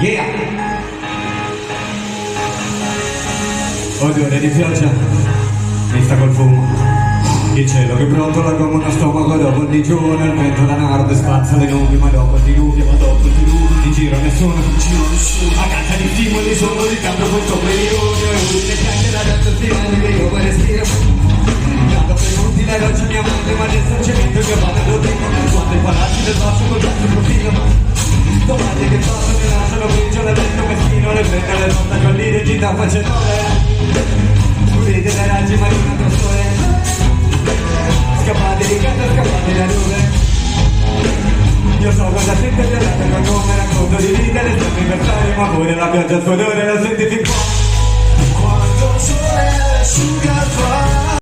Yeah! Odore di pioggia, mista col fumo. Il cielo che brotola come uno stomaco dopo il digiuno. Il vento da nord spazza le nubi, ma dopo il diluvio, ma dopo il diluvio. In giro nessuno, a caccia di stimoli sono di tanto questo periodo. E lui che piange la razza stimoli che io mi respiro. Dato per molti la roccia mia madre, ma adesso c'è vento che va nello primo. Quando i palazzi del basso col basso profilo. Domande che passano e lasciano grigio le vento meschino. Le prende le notte con l'identità facendole. Pulite dai raggi marina tra sole. Scappate di casa, scappate da dove? Io so cosa sente per la terra come racconto di vita le sue anniversari, ma pure la pioggia il suo odore lo senti fin qua. Quando il sole asciuga